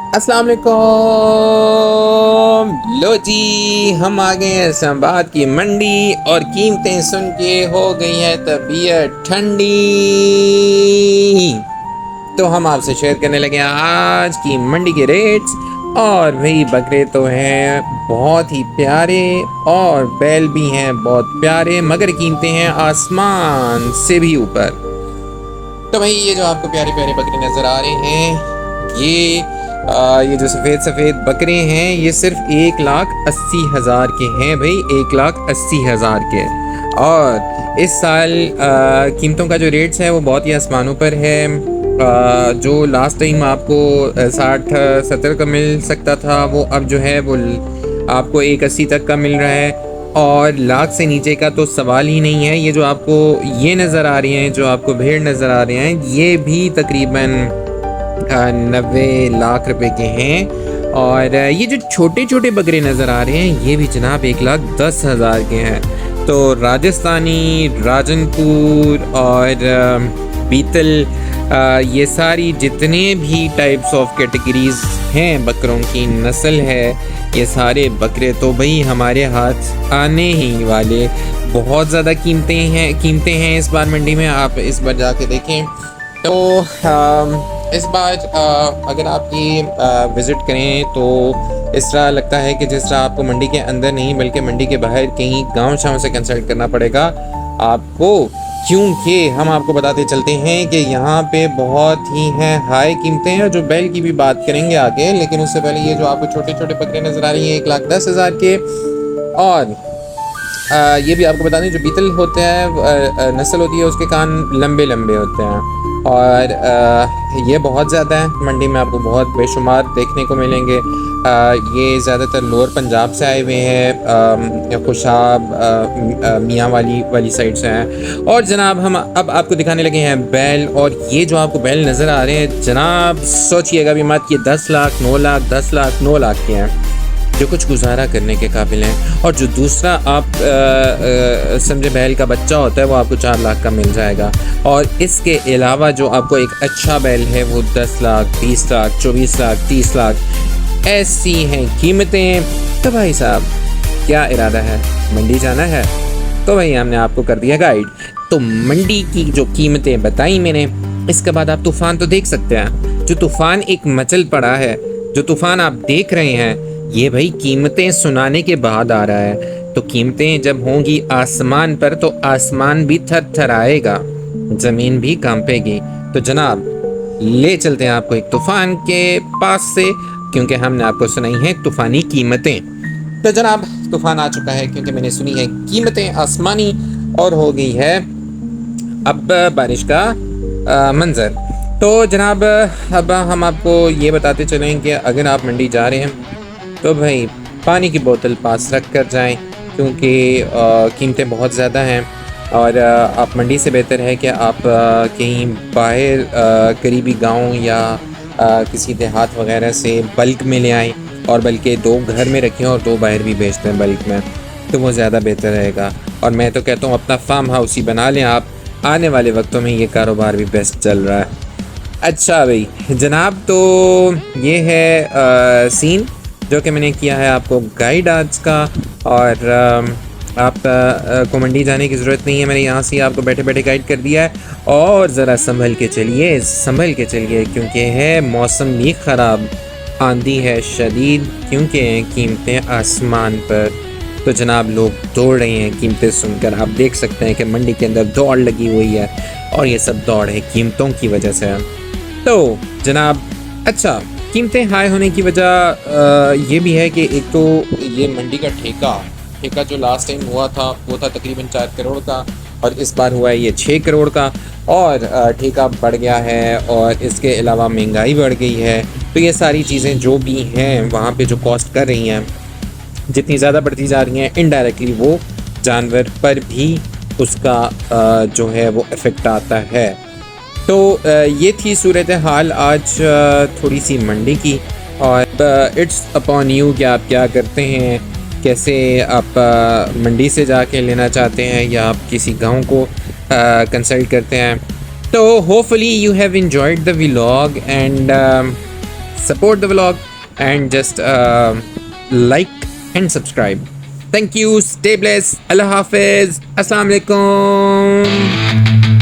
अस्सलाम वालेकुम। लो जी, हम आ गए हैं इस्लामाबाद की मंडी और कीमतें सुन के हो गई है तबीयत ठंडी। तो हम आपसे शेयर करने लगे हैं आज की मंडी के रेट्स। और भाई बकरे तो हैं बहुत ही प्यारे और बैल भी हैं बहुत प्यारे, मगर कीमतें हैं आसमान से भी ऊपर। तो भाई ये जो आपको प्यारे प्यारे बकरे नज़र आ रहे हैं, ये जो सफ़ेद सफ़ेद बकरे हैं ये सिर्फ 1,80,000 के हैं भाई, 1,80,000 के। और इस साल कीमतों का जो रेट्स है वो बहुत ही आसमानों पर है। जो लास्ट टाइम आपको 60-70 का मिल सकता था वो अब जो है वो आपको 1,80 तक का मिल रहा है। और लाख से नीचे का तो सवाल ही नहीं है। ये जो आपको ये नज़र आ रही हैं, जो आपको भेड़ नज़र आ रहे हैं, ये भी तकरीबन 90 लाख रुपए के हैं। और ये जो छोटे छोटे बकरे नज़र आ रहे हैं ये भी जनाब 1,10,000 के हैं। तो राजस्थानी, राजनपुर और बीतल, ये सारी जितने भी टाइप्स ऑफ कैटेगरीज हैं बकरों की नस्ल है, ये सारे बकरे तो भाई हमारे हाथ आने ही वाले। बहुत ज़्यादा कीमतें हैं इस बार मंडी में। आप इस बार जाके देखें तो इस बार अगर आप ये विज़िट करें तो इस तरह लगता है कि जिस तरह आपको मंडी के अंदर नहीं बल्कि मंडी के बाहर कहीं गांव शाम से कंसल्ट करना पड़ेगा आपको, क्योंकि हम आपको बताते चलते हैं कि यहाँ पे बहुत ही हैं हाई कीमतें हैं। जो बैल की भी बात करेंगे आगे, लेकिन उससे पहले ये जो आपको छोटे छोटे बकरे नज़र आ रही हैं 1,10,000 के। और ये भी आपको बता दें जो बीतल होते हैं नस्ल होती है उसके कान लंबे लंबे होते हैं। और ये बहुत ज़्यादा है मंडी में, आपको बहुत बेशुमार देखने को मिलेंगे। ये ज़्यादातर लोअर पंजाब से आए हुए हैं, खुशाब मियाँ वाली साइड से हैं। और जनाब हम अब आपको दिखाने लगे हैं बैल। और ये जो आपको बैल नज़र आ रहे हैं जनाब, सोचिएगा भी मत, ये 10 लाख 9 लाख 10 लाख 9 लाख के हैं, जो कुछ गुजारा करने के काबिल हैं। और जो दूसरा आप समझे बैल का बच्चा होता है वो आपको 4 लाख का मिल जाएगा। और इसके अलावा जो आपको एक अच्छा बैल है वो 10 लाख 20 लाख 24 लाख 30 लाख ऐसी हैं कीमतें। तो भाई साहब क्या इरादा है, मंडी जाना है? तो भाई हमने आपको कर दिया गाइड। तो मंडी की जो कीमतें बताई मैंने, इसके बाद आप तूफ़ान तो देख सकते हैं। जो तूफ़ान एक मचल पड़ा है, जो तूफ़ान आप देख रहे हैं, ये भाई कीमतें सुनाने के बाद आ रहा है। तो कीमतें जब होंगी आसमान पर तो आसमान भी थरथराएगा, ज़मीन भी कांपेगी। तो जनाब ले चलते हैं आपको एक तूफ़ान के पास से, क्योंकि हमने आपको सुनाई हैं तूफ़ानी कीमतें। तो जनाब तूफ़ान आ चुका है क्योंकि मैंने सुनी है कीमतें आसमानी और हो गई है अब बारिश का मंज़र। तो जनाब अब हम आपको ये बताते चलें कि अगर आप मंडी जा रहे हैं तो भाई पानी की बोतल पास रख कर जाएँ, क्योंकि कीमतें बहुत ज़्यादा हैं। और आप मंडी से बेहतर है कि आप कहीं बाहर करीबी गांव या किसी देहात वगैरह से बल्क में ले आएँ, और बल्कि 2 घर में रखें और 2 बाहर भी बेचते हैं बल्क में, तो वो ज़्यादा बेहतर रहेगा। और मैं तो कहता हूँ अपना फार्म हाउस ही बना लें आप, आने वाले वक्तों में ये कारोबार भी बेस्ट चल रहा है। अच्छा भाई जनाब, तो ये है सीन जो कि मैंने किया है आपको गाइड आज का। और आप को मंडी जाने की ज़रूरत नहीं है, मैंने यहाँ से आपको बैठे बैठे गाइड कर दिया है। और ज़रा संभल के चलिए क्योंकि है मौसम भी ख़राब, आंधी है शदीद, क्योंकि कीमतें आसमान पर। तो जनाब लोग दौड़ रहे हैं कीमतें सुनकर। आप देख सकते हैं कि मंडी के अंदर दौड़ लगी हुई है, और ये सब दौड़ है कीमतों की वजह से। तो जनाब अच्छा, कीमतें हाई होने की वजह ये भी है कि एक तो ये मंडी का ठेका जो लास्ट टाइम हुआ था वो था तकरीबन 4 करोड़ का, और इस बार हुआ है ये 6 करोड़ का। और ठेका बढ़ गया है, और इसके अलावा महंगाई बढ़ गई है। तो ये सारी चीज़ें जो भी हैं वहाँ पे जो कॉस्ट कर रही हैं, जितनी ज़्यादा बढ़ती जा रही हैं, इनडायरेक्टली वो जानवर पर भी उसका जो है वो इफ़ेक्ट आता है। तो ये थी सूरत हाल आज थोड़ी सी मंडी की। और इट्स अपॉन यू कि आप क्या करते हैं, कैसे आप मंडी से जाके लेना चाहते हैं या आप किसी गांव को कंसल्ट करते हैं। तो hopefully you have enjoyed the vlog and support the vlog and just like and subscribe. Thank you. Stay blessed. Allah Hafiz. Assalamu alaikum.